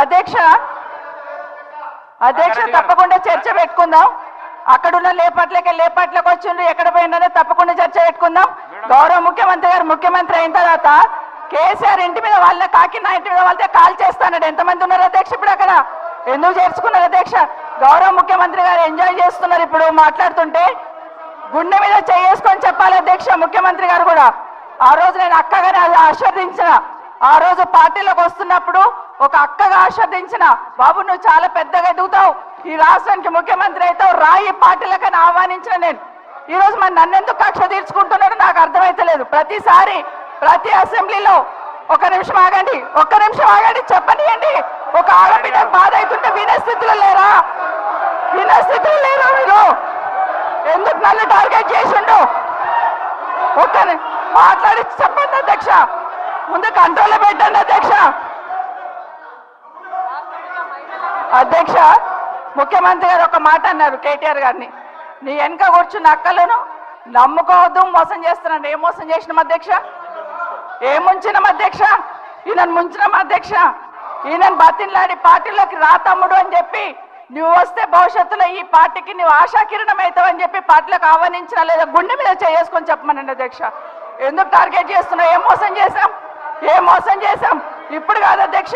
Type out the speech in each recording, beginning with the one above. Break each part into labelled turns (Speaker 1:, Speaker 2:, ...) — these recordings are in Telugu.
Speaker 1: అధ్యక్ష అధ్యక్ష తప్పకుండా చర్చ పెట్టుకుందాం. అక్కడున్న లేపట్లకు వచ్చిండ్రు, ఎక్కడ పోయిందో తప్పకుండా చర్చ పెట్టుకుందాం. గౌరవ ముఖ్యమంత్రి గారు ముఖ్యమంత్రి అయిన తర్వాత కేసీఆర్ ఇంటి మీద వాళ్ళ కాకినా ఇంటి మీద వాళ్ళతో కాల్ చేస్తాడు. ఎంతమంది ఉన్నారు అధ్యక్ష ఇప్పుడు అక్కడ? ఎందుకు చేర్చుకున్నారు అధ్యక్ష? గౌరవ ముఖ్యమంత్రి గారు ఎంజాయ్ చేస్తున్నారు. ఇప్పుడు మాట్లాడుతుంటే గుండె మీద చేసుకొని చెప్పాలి అధ్యక్ష. ముఖ్యమంత్రి గారు కూడా ఆ రోజు నేను అక్కగానే ఆశీర్వదించిన, ఆ రోజు పార్టీలోకి వస్తున్నప్పుడు ఒక అక్కగా ఆశీర్వదించిన, బాబు నువ్వు చాలా పెద్దగా ఎదుగుతావు, ఈ రాష్ట్రానికి ముఖ్యమంత్రి అవుతావు, రాయి పార్టీలకని ఆహ్వానించిన నేను. ఈ రోజు మరి నన్నెందుకు కక్ష తీర్చుకుంటున్నారో నాకు అర్థమైతలేదు. ప్రతిసారి ప్రతి అసెంబ్లీలో ఒక్క నిమిషం ఆగండి చెప్పనియండి. ఒక ఆడబిడ్డ బాధ అవుతుంటే వినే స్థితిలో లేరా? మీరు ఎందుకు నన్ను టార్గెట్ చేసిండు? ఒక్కని మాట్లాడి చెప్పండి అధ్యక్ష, ముందు కంట్రోల్లో పెట్టండి అధ్యక్ష. అధ్యక్ష ముఖ్యమంత్రి గారు ఒక మాట అన్నారు కేటీఆర్ గారిని, నీ వెనక కూర్చున్న అక్కలను నమ్ముకోవద్దు, మోసం చేస్తున్నాడు. ఏం మోసం చేసినాం అధ్యక్ష? ఏం ముంచినాం అధ్యక్ష? ఈయనను ముంచినాం అధ్యక్ష. ఈయనను బతిన్లాడి పార్టీలోకి రా తమ్ముడు అని చెప్పి, నువ్వు వస్తే భవిష్యత్తులో ఈ పార్టీకి నువ్వు ఆశాకిరణం అవుతావని చెప్పి పార్టీలకు ఆహ్వానించినా లేదా గుండె మీద చేసుకొని చెప్పమనండి అధ్యక్ష. ఎందుకు టార్గెట్ చేస్తున్నావు? ఏం మోసం చేశాం? ఇప్పుడు కాదు అధ్యక్ష,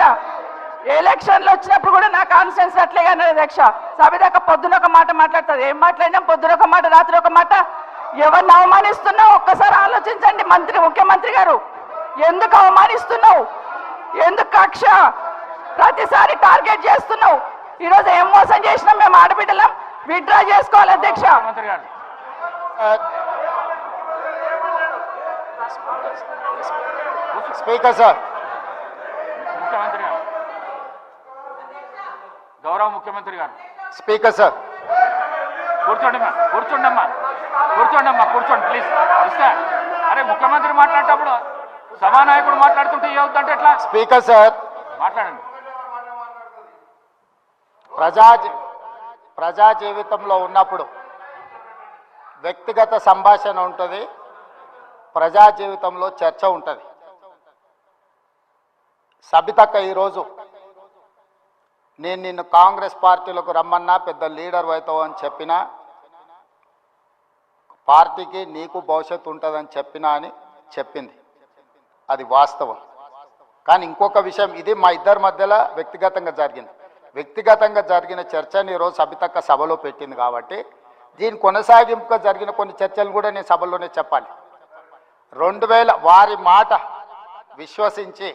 Speaker 1: ఎలక్షన్లు వచ్చినప్పుడు కూడా నా కాన్ఫిడెన్స్ అట్లేగా అధ్యక్ష. సభ దాకా పొద్దున ఒక మాట మాట్లాడుతుంది, ఏం మాట్లాడినాం? పొద్దున ఒక మాట, రాత్రి ఒక మాట. ఎవరిని అవమానిస్తున్నావు ఒక్కసారి ఆలోచించండి ముఖ్యమంత్రి గారు. ఎందుకు అవమానిస్తున్నావు? ఎందుకు కక్ష? ప్రతిసారి టార్గెట్ చేస్తున్నావు. ఈరోజు ఏం మోసం చేసినాం? మేము ఆడబిడ్డలం విత్డ్రా చేసుకోవాలి అధ్యక్ష.
Speaker 2: స్పీకర్ సార్,
Speaker 3: ముఖ్యమంత్రి గారు, గౌరవ ముఖ్యమంత్రి గారు.
Speaker 2: స్పీకర్ సార్,
Speaker 3: కూర్చోండి ప్లీజ్. ఇస్తా. అరే ముఖ్యమంత్రి మాట్లాడేటప్పుడు సభానాయకుడు మాట్లాడుతుంటే ఏవుతుంటే ఎట్లా?
Speaker 2: స్పీకర్ సార్,
Speaker 3: మాట్లాడండి.
Speaker 2: ప్రజా జీవితంలో ఉన్నప్పుడు వ్యక్తిగత సంభాషణ ఉంటుంది, ప్రజా జీవితంలో చర్చ ఉంటుంది. సబితక్క ఈరోజు నేను నిన్ను కాంగ్రెస్ పార్టీలకు రమ్మన్నా పెద్ద లీడర్ అవుతావు అని చెప్పినా, పార్టీకి నీకు భవిష్యత్తు ఉంటుందని చెప్పినా అని చెప్పింది. అది వాస్తవం. కానీ ఇంకొక విషయం, ఇది మా ఇద్దరి మధ్యలో వ్యక్తిగతంగా జరిగిన చర్చని ఈరోజు సబితక్క సభలో పెట్టింది కాబట్టి దీని కొనసాగింపుగా జరిగిన కొన్ని చర్చలు కూడా నేను సభలోనే చెప్పాలి. 2000 వారి మాట విశ్వసించి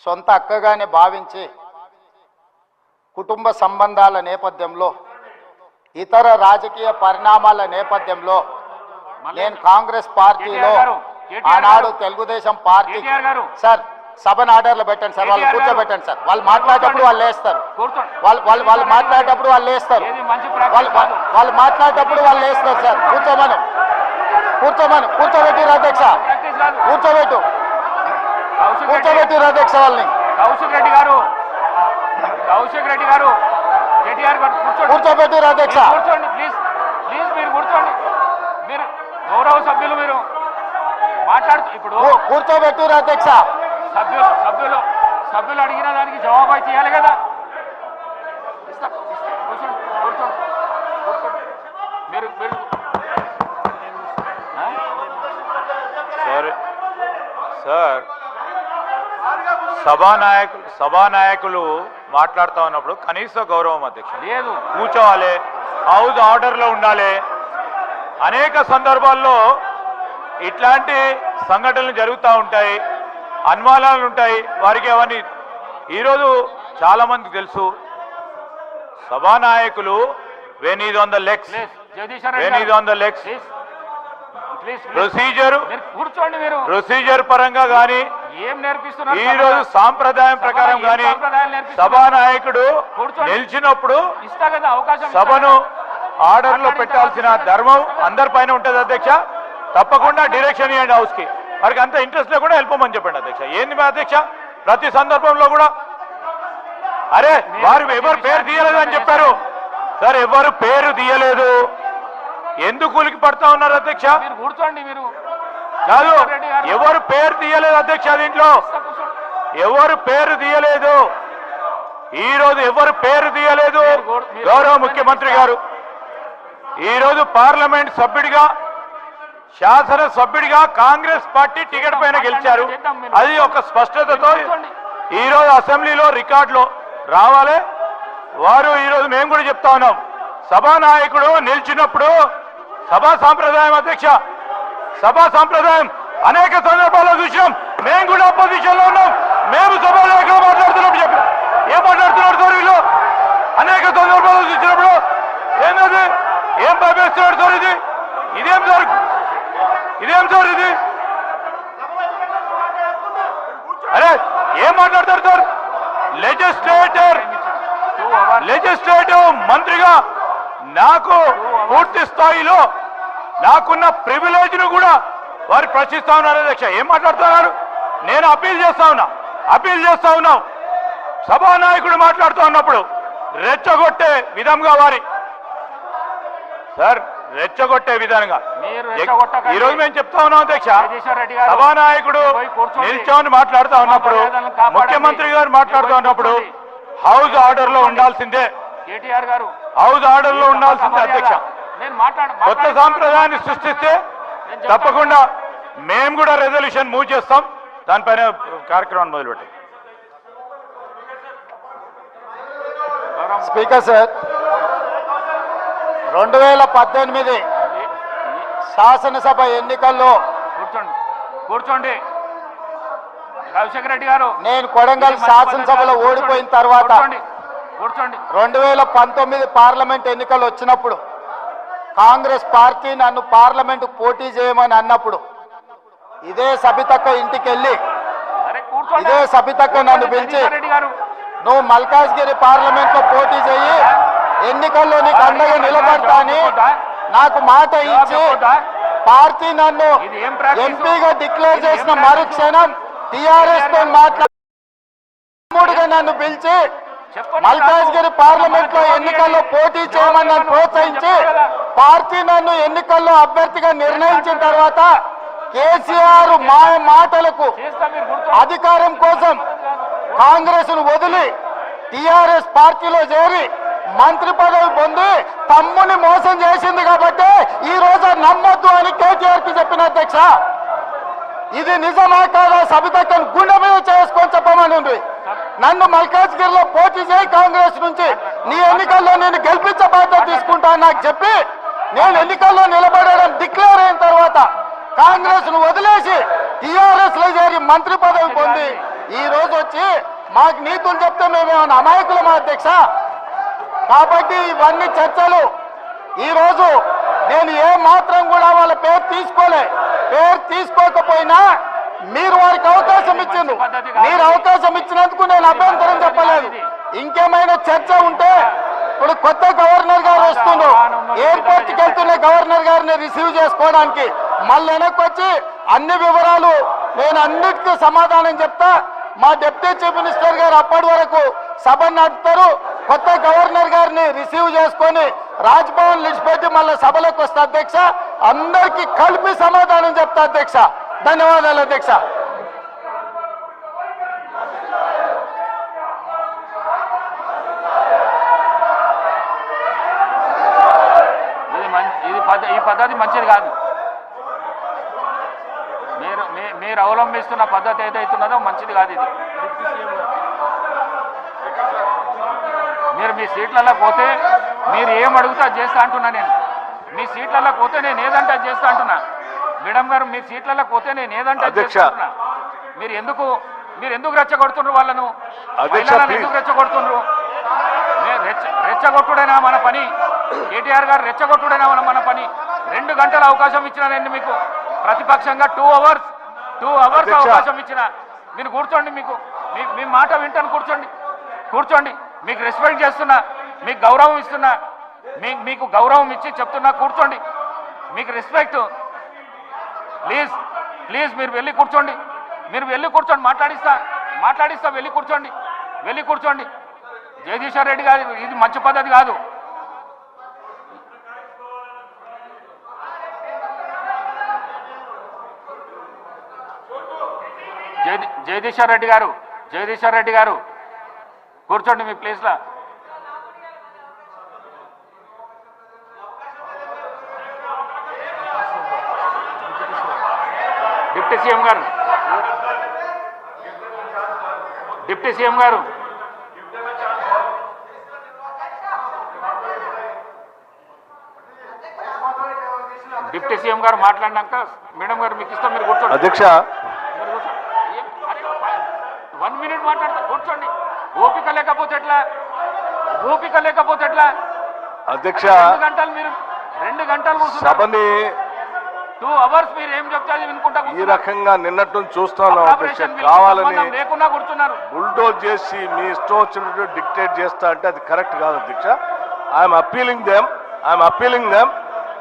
Speaker 2: సొంత అక్కగానే భావించి కుటుంబ సంబంధాల నేపథ్యంలో ఇతర రాజకీయ పరిణామాల నేపథ్యంలో నేను కాంగ్రెస్ పార్టీలో ఆనాడు తెలుగుదేశం పార్టీ సార్ సభను ఆర్డర్లో పెట్టండి సార్, వాళ్ళు కూర్చోబెట్టండి సార్. వాళ్ళు మాట్లాడేటప్పుడు వాళ్ళు లేస్తారు, వాళ్ళు మాట్లాడేటప్పుడు వాళ్ళు లేస్తారు, వాళ్ళు మాట్లాడేటప్పుడు వాళ్ళు లేస్తారు సార్. కూర్చోబెట్టిరు అధ్యక్ష, కూర్చోబెట్టిరు అధ్యక్ష వాళ్ళని.
Speaker 3: కౌశిక్ రెడ్డి గారు కేటీఆర్ గారు
Speaker 2: కూర్చోబెట్టిరు అధ్యక్ష.
Speaker 3: కూర్చోండి ప్లీజ్ మీరు కూర్చోండి. మీరు గౌరవ సభ్యులు మీరు మాట్లాడుతూ ఇప్పుడు
Speaker 2: కూర్చోబెట్టిరు అధ్యక్ష.
Speaker 3: సభ్యులు అడిగిన దానికి జవాబు అయితే ఇవ్వాలి కదా. కూర్చోండి. మీరు
Speaker 4: సార్ సభానాయకులు మాట్లాడుతూ ఉన్నప్పుడు కనీస గౌరవం అధ్యక్ష
Speaker 3: లేదు,
Speaker 4: కూర్చోవాలి, హౌస్ ఆర్డర్లో ఉండాలి. అనేక సందర్భాల్లో ఇట్లాంటి సంఘటనలు జరుగుతూ ఉంటాయి, అనుమానాలు ఉంటాయి వారికి. అవన్నీ ఈరోజు చాలా మందికి తెలుసు. సభానాయకులు when is on the legs procedure పరంగా కానీ
Speaker 3: ఏం నేర్పిస్తున్నారు?
Speaker 4: ఈ రోజు సాంప్రదాయం ప్రకారం కానీ సభానాయకుడు నిలిచినప్పుడు
Speaker 3: ఇస్తా కదా అవకాశం,
Speaker 4: సభను ఆర్డర్ లో పెట్టాల్సిన ధర్మం అందరిపైన ఉంటుంది అధ్యక్ష. తప్పకుండా డైరెక్షన్ ఇవ్వండి హౌస్ కి. వారికి అంత ఇంట్రెస్ట్ లేకుండా వెళ్ళిపోమని చెప్పండి అధ్యక్ష. ఏంది మా అధ్యక్ష ప్రతి సందర్భంలో కూడా అరే వారు ఎవరు పేరు తీయలేదు అని చెప్పారు సార్, ఎవరు పేరు తీయలేదు, ఎందుకు కూలికి పడతా ఉన్నారు అధ్యక్ష?
Speaker 3: మీరు కూర్చోండి. మీరు
Speaker 4: కాదు, ఎవరు పేరు తీయలేదు అధ్యక్ష, దీంట్లో ఎవరు పేరు తీయలేదు. ఈ రోజు ఎవరు పేరు తీయలేదు గౌరవ ముఖ్యమంత్రి గారు. ఈ రోజు పార్లమెంట్ సభ్యుడిగా శాసన సభ్యుడిగా కాంగ్రెస్ పార్టీ టికెట్ పైన గెలిచారు. అది ఒక స్పష్టతతో ఈ రోజు అసెంబ్లీలో రికార్డులో రావాలి. వారు ఈ రోజు మేము కూడా చెప్తా ఉన్నాం, సభానాయకుడు నిలిచినప్పుడు సభా సాంప్రదాయం అధ్యక్ష, సభా సాంప్రదాయం అనేక సందర్భాల్లో చూసాం. మేము కూడా అపోజిషన్ లో ఉన్నాం. మేము సభానాయకులు మాట్లాడుతున్నప్పుడు చెప్పాం, ఏం మాట్లాడుతున్నారు సార్ వీళ్ళు? అనేక సందర్భాల్లో చూసినప్పుడు ఏంటది, ఏం భయపేస్తున్నాడు సార్? ఇదేం సార్ ఇది? అరే ఏం మాట్లాడతారు సార్? లెజిస్లేటివ్ మంత్రిగా నాకు పూర్తి స్థాయిలో నాకున్న ప్రివిలేజ్ ను కూడా వారు ప్రశ్నిస్తా ఉన్నారు అధ్యక్ష. ఏం మాట్లాడుతున్నారు? నేను అప్పీల్ చేస్తా ఉన్నాం. సభానాయకుడు మాట్లాడుతూ ఉన్నప్పుడు రెచ్చగొట్టే విధంగా రెచ్చగొట్టే విధంగా ఈ రోజు మేము చెప్తా ఉన్నాం అధ్యక్ష. సభానాయకుడు నిల్చొని మాట్లాడుతూ ఉన్నప్పుడు, ముఖ్యమంత్రి గారు మాట్లాడుతూ ఉన్నప్పుడు హౌస్ ఆర్డర్ లో ఉండాల్సిందే, హౌస్ ఆర్డర్ లో ఉండాల్సిందే అధ్యక్ష. కొత్త సాంప్రదాయాన్ని సృష్టిస్తే తప్పకుండా మేము కూడా రెజల్యూషన్ మూవ్ చేస్తాం. దానిపైన కార్యక్రమాన్ని మొదలుపెట్టాం.
Speaker 2: స్పీకర్ సార్, 2018 శాసనసభ ఎన్నికల్లో
Speaker 3: కూర్చోండి రాజశేఖర రెడ్డి గారు,
Speaker 2: నేను కొడంగల్ శాసనసభలో ఓడిపోయిన తర్వాత
Speaker 3: కూర్చోండి
Speaker 2: 2019 పార్లమెంట్ ఎన్నికలు వచ్చినప్పుడు కాంగ్రెస్ పార్టీ నన్ను పార్లమెంటు పోటీ చేయమని అన్నప్పుడు ఇదే సబితక్క ఇంటికి వెళ్ళి ఇదే సబితక్క నన్ను పిలిచి, నువ్వు మల్కాజ్గిరి పార్లమెంట్ లో పోటీ చేయి, ఎన్నికల్లో నీకు అండగా నిలబడతా అని నాకు మాట ఇచ్చి పార్టీ నన్ను ఎంపీగా డిక్లేర్ చేసిన మరుక్షణం టిఆర్ఎస్ తో మాట్లాడుగా నన్ను పిలిచి మల్కాజ్గిరి పార్లమెంట్ లో ఎన్నికల్లో పోటీ చేయమని నన్ను ప్రోత్సహించి పార్టీ నన్ను ఎన్నికల్లో అభ్యర్థిగా నిర్ణయించిన తర్వాత కేసీఆర్ మాటలకు అధికారం కోసం కాంగ్రెస్ ను వదిలి టిఆర్ఎస్ పార్టీలో చేరి మంత్రి పదవి పొంది తమ్ముని మోసం చేసింది కాబట్టి ఈ రోజు నమ్మొద్దు అని కేటీఆర్ కి చెప్పిన అధ్యక్ష. ఇది నిజమా కాదా సబితక్కను గుండె మీద చేసుకొని చెప్పమని నన్ను మల్కాజ్గిరిలో పోటీ చేయి కాంగ్రెస్ నుంచి, నీ ఎన్నికల్లో నేను గెలిపించే బాధ్యత తీసుకుంటా నాకు చెప్పి నేను ఎన్నికల్లో నిలబడడం డిక్లేర్ అయిన తర్వాత కాంగ్రెస్ ను వదిలేసి టిఆర్ఎస్ లో చేరి మంత్రి పదవి పొంది ఈ రోజు వచ్చి మాకు నీతులు చెప్తే మేమేమన్నా అమాయకులమా అధ్యక్ష? కాబట్టి ఇవన్నీ చర్చలు. ఈ రోజు నేను ఏ మాత్రం కూడా వాళ్ళ పేరు తీసుకోకపోయినా మీరు వారికి అవకాశం ఇచ్చింది. మీరు అవకాశం ఇచ్చినందుకు నేను అభ్యంతరం చెప్పలేదు. ఇంకేమైనా చర్చ ఉంటే ఇప్పుడు కొత్త గవర్నర్ గారు వస్తున్నారు, ఎయిర్పోర్ట్ కి వెళ్తున్న గవర్నర్ గారిని రిసీవ్ చేసుకోవడానికి మళ్ళీ వెనక్కి వచ్చి అన్ని వివరాలు నేను అన్నిటికీ సమాధానం చెప్తా. మా డిప్యూటీ చీఫ్ మినిస్టర్ గారు అప్పటి వరకు సభ నడుపుతారు. కొత్త గవర్నర్ గారిని రిసీవ్ చేసుకొని రాజ్భవన్ విడిచిపెట్టి మళ్ళీ సభలోకి వస్తా అధ్యక్ష. అందరికీ కలిపి సమాధానం చెప్తా అధ్యక్ష. ధన్యవాదాలు అధ్యక్ష.
Speaker 3: ఈ పద్ధతి మంచిది కాదు. మీరు అవలంబిస్తున్న పద్ధతి ఏదైతున్నదో మంచిది కాదు. ఇది మీరు మీ సీట్లలో పోతే మీరు ఏం అడుగుతా చేస్తా అంటున్నా. నేను మీ సీట్లలో పోతే నేను ఏదంటే చేస్తా అంటున్నా. మేడం గారు మీ సీట్లలో పోతే నేను ఏదంటే చేస్తా అంటున్నా. మీరు ఎందుకు రెచ్చగొడుతున్నారు వాళ్ళను? ఎందుకు రెచ్చగొడుతున్నారు? రెచ్చగొట్టుడైనా మన పని. కేటీఆర్ గారు రెచ్చగొట్టుడైనా మన పని. 2 గంటల అవకాశం ఇచ్చినా నేను మీకు ప్రతిపక్షంగా 2 అవర్స్ అవకాశం ఇచ్చిన. మీరు కూర్చోండి, మీ మాట వింటాను. కూర్చోండి. మీకు రెస్పెక్ట్ చేస్తున్నా, మీకు గౌరవం ఇస్తున్నా, మీకు గౌరవం ఇచ్చి చెప్తున్నా. కూర్చోండి, మీకు రెస్పెక్ట్. ప్లీజ్ మీరు వెళ్ళి కూర్చోండి. మాట్లాడిస్తా. వెళ్ళి కూర్చోండి. జగదీశ్వర్ రెడ్డి గారు, ఇది మంచి పద్ధతి కాదు. జగదీశ్వర్ రెడ్డి గారు కూర్చోండి మీ ప్లేస్లో. డిప్యూటీ సీఎం గారు, డిప్యూటీ సీఎం గారు, డిప్యూటీ సీఎం గారు మాట్లాడినాక మేడం గారు మీకు ఇస్తాం, మీరు కూర్చోండి.
Speaker 4: అధ్యక్ష
Speaker 3: 1 minute మాట్లాడతా, కూర్చోండి. ఓపిక లేకపోతే ఎట్లా? ఓపిక లేకపోతే ఎట్లా?
Speaker 4: అధ్యక్ష
Speaker 3: 2 గంటలు మీరు 2 గంటలు కూర్చున్నారు.
Speaker 4: సభని
Speaker 3: 2 hours మీరు ఏం చెప్తే అది వినుకుంటా
Speaker 4: ఈ
Speaker 3: కూర్చున్నారు.
Speaker 4: రకంగా నిన్నట్టు చూస్తాను అధ్యక్ష.
Speaker 3: ఆపరేషన్ బిల్
Speaker 4: కావాలని
Speaker 3: సంబంధం లేకుండా కూర్చున్నారు.
Speaker 4: బుల్డోజ్ చేసి మీ ఇష్టం వచ్చినట్టు డిక్టేట్ చేస్తా అంటే అది కరెక్ట్ కాదు అధ్యక్ష. I'm appealing them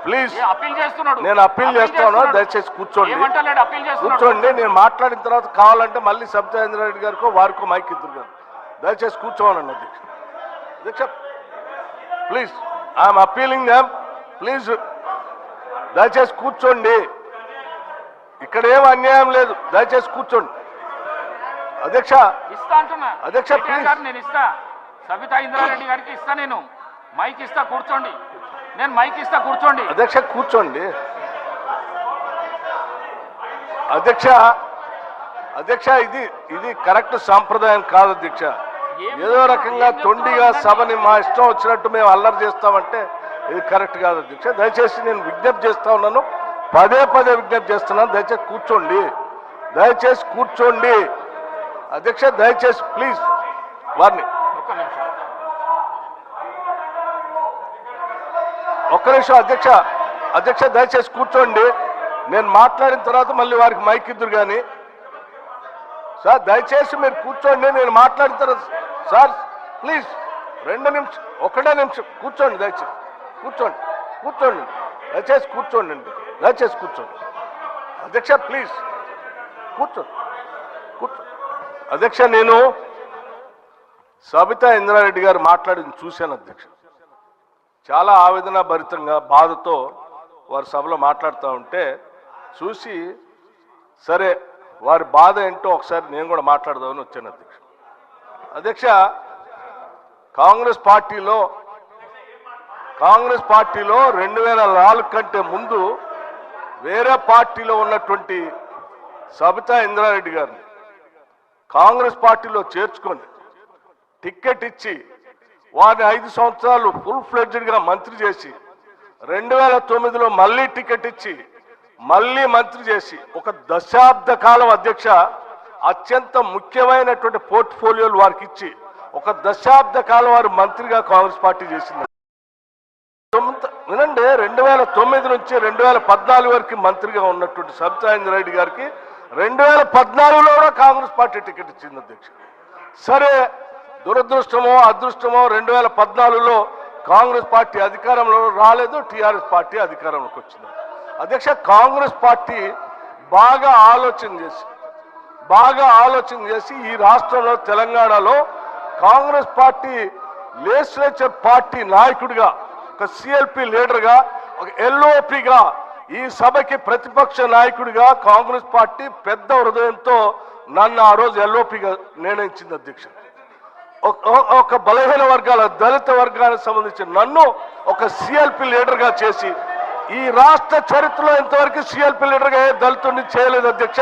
Speaker 4: please.
Speaker 3: Appeal చేస్తున్నాడు.
Speaker 4: నేను అప్పీల్ చేస్తాను, దయచేసి కూర్చోండి.
Speaker 3: ఏమంటలేడు, అప్పీల్ చేస్తున్నాడు.
Speaker 4: కూర్చోండి. నేను మాట్లాడిన తర్వాత కావాలంటే మళ్ళీ సబితా రెడ్డి గారికో వారికో మైక్ ఇద్దరు గారు దయచేసి కూర్చోవాలండి అధ్యక్ష. అధ్యక్ష please, I'm appealing them please, దయచేసి కూర్చోండి. ఇక్కడ ఏం అన్యాయం లేదు, దయచేసి కూర్చోండి అధ్యక్ష.
Speaker 3: ఇస్తా అంటున్నా
Speaker 4: అధ్యక్ష,
Speaker 3: కేటీఆర్
Speaker 4: ప్లీజ్.
Speaker 3: గారు నేను ఇస్తా, సబితా ఇంద్రారెడ్డి గారికి ఇస్తా, నేను మైక్ ఇస్తా, కూర్చోండి. నేను మైక్ ఇస్తా, కూర్చోండి.
Speaker 4: అధ్యక్ష కూర్చోండి. అధ్యక్ష ఇది కరెక్ట్ సాంప్రదాయం కాదు అధ్యక్ష. ఏదో రకంగా తొండిగా సభని మా ఇష్టం వచ్చినట్టు మేము అల్లరి చేస్తామంటే ఇది కరెక్ట్ కాదు అధ్యక్ష. దయచేసి నేను విజ్ఞప్తి చేస్తా ఉన్నాను, పదే విజ్ఞప్తి చేస్తున్నాను, దయచేసి కూర్చోండి అధ్యక్ష. దయచేసి ప్లీజ్ వారిని ఒక్క నిమిషం అధ్యక్ష దయచేసి కూర్చోండి. నేను మాట్లాడిన తర్వాత మళ్ళీ వారికి మైక్ ఇద్దరు కానీ. సార్ దయచేసి మీరు కూర్చోండి, నేను మాట్లాడిన తర్వాత. సార్ ప్లీజ్ 2 నిమిషం, 1 నిమిషం కూర్చోండి, దయచేసి కూర్చోండి దయచేసి కూర్చోండి అధ్యక్ష. ప్లీజ్ కూర్చోండి. అధ్యక్ష నేను సబితా ఇంద్రారెడ్డి గారు మాట్లాడింది చూశాను అధ్యక్ష. చాలా ఆవేదన భరితంగా బాధతో వారు సభలో మాట్లాడుతూ ఉంటే చూసి సరే వారి బాధ ఏంటో ఒకసారి నేను కూడా మాట్లాడదామని వచ్చాను అధ్యక్ష. అధ్యక్ష కాంగ్రెస్ పార్టీలో 2004 కంటే ముందు వేరే పార్టీలో ఉన్నటువంటి సబితా ఇంద్రారెడ్డి గారిని కాంగ్రెస్ పార్టీలో చేర్చుకొని టికెట్ ఇచ్చి వారిని 5 సంవత్సరాలు ఫుల్ ఫ్లెడ్జ్డ్గా మంత్రి చేసి 2009లో మళ్ళీ టికెట్ ఇచ్చి మళ్ళీ మంత్రి చేసి ఒక దశాబ్ద కాలం అధ్యక్ష అత్యంత ముఖ్యమైనటువంటి పోర్ట్ఫోలియోలు వారికి ఇచ్చి ఒక దశాబ్ద కాలం వారు మంత్రిగా కాంగ్రెస్ పార్టీ చేసింది. వినండి, 2009 నుంచి 2014 వరకు మంత్రిగా ఉన్నటువంటి సబితా ఇంద్రారెడ్డి గారికి 2014లో కూడా కాంగ్రెస్ పార్టీ టికెట్ ఇచ్చింది అధ్యక్ష. సరే దురదృష్టమో అదృష్టమో 2014లో కాంగ్రెస్ పార్టీ అధికారంలో రాలేదు, టీఆర్ఎస్ పార్టీ అధికారంలోకి వచ్చింది అధ్యక్ష. కాంగ్రెస్ పార్టీ బాగా ఆలోచన చేసి ఈ రాష్ట్రంలో తెలంగాణలో కాంగ్రెస్ పార్టీ లెజిస్లేచర్ పార్టీ నాయకుడిగా, ఒక సిఎల్పి లీడర్గా, ఒక ఎల్ఓపిగా, ఈ సభకి ప్రతిపక్ష నాయకుడిగా కాంగ్రెస్ పార్టీ పెద్ద హృదయంతో నన్ను ఆ రోజు ఎల్ఓపిగా నిర్ణయించింది అధ్యక్ష. ఒక బలహీన వర్గాల దళిత వర్గానికి సంబంధించిన నన్ను ఒక సిఎల్పి లీడర్గా చేసి ఈ రాష్ట్ర చరిత్రలో ఇంతవరకు సిఎల్పి లీడర్గా ఏ దళితుడిని చేయలేదు అధ్యక్ష.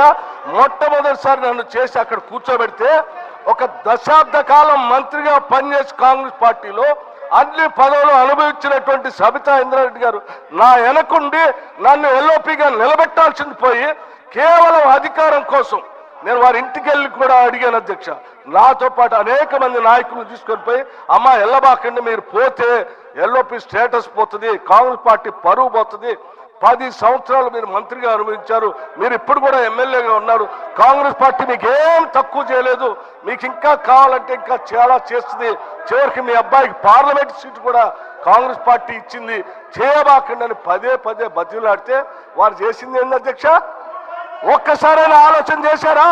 Speaker 4: మొట్టమొదటిసారి నన్ను చేసి అక్కడ కూర్చోబెడితే ఒక దశాబ్ద కాలం మంత్రిగా పనిచేసి కాంగ్రెస్ పార్టీలో అన్ని పదవులు అనుభవించినటువంటి సబితా ఇంద్రారెడ్డి గారు నా వెనకుండి నన్ను ఎల్ఓపిగా నిలబెట్టాల్సింది పోయి కేవలం అధికారం కోసం నేను వారి ఇంటికి వెళ్ళి కూడా అడిగాను అధ్యక్ష. నాతో పాటు అనేక మంది నాయకులను తీసుకొని పోయి అమ్మ ఎల్లబాకండి, మీరు పోతే ఎల్ఓపి స్టేటస్ పోతుంది, కాంగ్రెస్ పార్టీ పరువు పోతుంది, 10 సంవత్సరాలు మీరు మంత్రిగా అనుభవించారు, మీరు ఇప్పుడు కూడా ఎమ్మెల్యేగా ఉన్నారు, కాంగ్రెస్ పార్టీ మీకు ఏం తక్కువ చేయలేదు, మీకు ఇంకా కావాలంటే ఇంకా చాలా చేస్తుంది, చివరికి మీ అబ్బాయికి పార్లమెంట్ సీటు కూడా కాంగ్రెస్ పార్టీ ఇచ్చింది, చేయబాకండి అని పదే బతిలాడితే వారు చేసింది ఏంది అధ్యక్ష? ఒక్కసారైనా ఆలోచన చేశారా?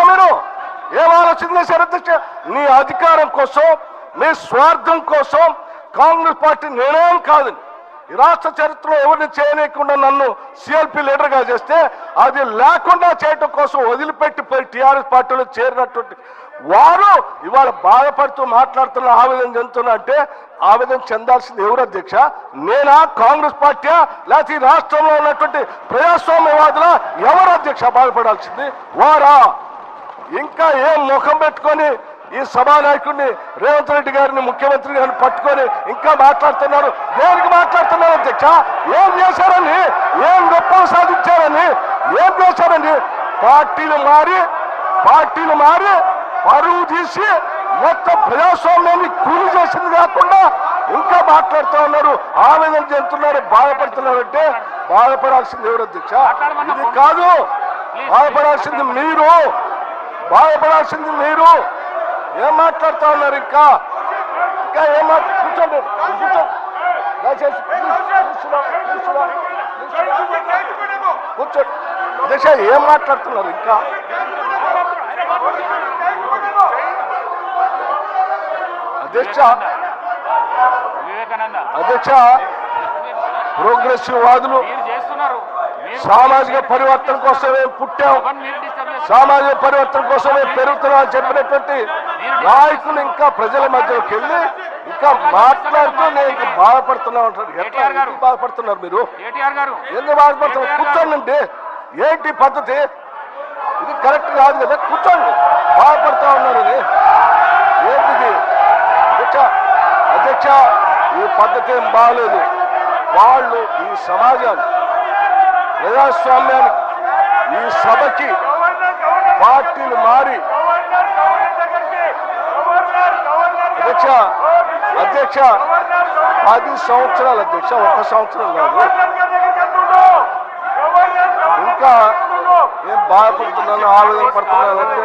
Speaker 4: మీరు ఏం ఆలోచన చేశారు అధ్యక్ష? నీ అధికారం కోసం, నీ స్వార్థం కోసం కాంగ్రెస్ పార్టీ నిర్ణయం కాదని ఈ రాష్ట్ర చరిత్రలో ఎవరిని చేయలేకుండా నన్ను సిఎల్పి లీడర్గా చేస్తే అది లేకుండా చేయటం కోసం వదిలిపెట్టిపోయి టీఆర్ఎస్ పార్టీలో చేరినటువంటి
Speaker 5: వారు ఇవాళ బాధపడుతూ మాట్లాడుతున్న ఆవేదన చెందుతున్నా అంటే ఆవేదన చెందాల్సింది ఎవరు అధ్యక్ష? నేనా, కాంగ్రెస్ పార్టీయా, లేకపోతే ఈ రాష్ట్రంలో ఉన్నటువంటి ప్రజాస్వామ్యవాదుల ఎవరు అధ్యక్ష బాధపడాల్సింది? వారా? ఇంకా ఏం ముఖం పెట్టుకొని ఈ సభానాయకుడిని రేవంత్ రెడ్డి గారిని ముఖ్యమంత్రి గారిని పట్టుకొని ఇంకా మాట్లాడుతున్నారు? దేనికి మాట్లాడుతున్నారు అధ్యక్ష? ఏం చేశారని, ఏం గొప్పలు సాధించారని, ఏం చేశారని? పార్టీలు మారి పరువు తీసి మొత్తం ప్రజాస్వామ్యాన్ని కూలి చేసింది కాకుండా ఇంకా మాట్లాడుతూ ఉన్నారు, ఆవేదన చెందుతున్నారు, బాధపడుతున్నారంటే బాధపడాల్సింది ఎవరు అధ్యక్ష? ఇది కాదు, బాధపడాల్సింది మీరు, బాధపడాల్సింది మీరు. ఏం మాట్లాడుతూ ఉన్నారు? ఇంకా ఏం కూర్చోండి, దయచేసి కూర్చోండి అధ్యక్ష. ఏం మాట్లాడుతున్నారు ఇంకా? అధ్యక్ష ప్రోగ్రెసివ్ వాదులు సామాజిక పరివర్తన కోసమే పుట్టాం, సామాజిక పరివర్తన కోసమే పెరుగుతున్నాం అని చెప్పినటువంటి నాయకులు ఇంకా ప్రజల మధ్యలోకి వెళ్ళి ఇంకా మాట్లాడుతూ నేను ఇంకా బాధపడుతున్నా ఉంటారు. ఎట్లా బాధపడుతున్నారు మీరు? ఎందుకు బాధపడుతున్నారు? కూర్చోండి. ఏంటి పద్ధతి? ఇది కరెక్ట్ కాదు కదా. కూర్చోండి. బాధపడుతూ ఉన్నారు. ఏంటిది అధ్యక్ష? ఈ పద్ధతి ఏం బాగలేదు. వాళ్ళు ఈ సమాజాన్ని, ప్రజాస్వామ్యానికి, ఈ సభకి పార్టీలు మారి అధ్యక్ష 10 సంవత్సరాలు అధ్యక్ష, 1 సంవత్సరం కాదు. ఇంకా ఏం బాధపడుతున్నాను, ఆవేదన పడుతున్నాను అంటే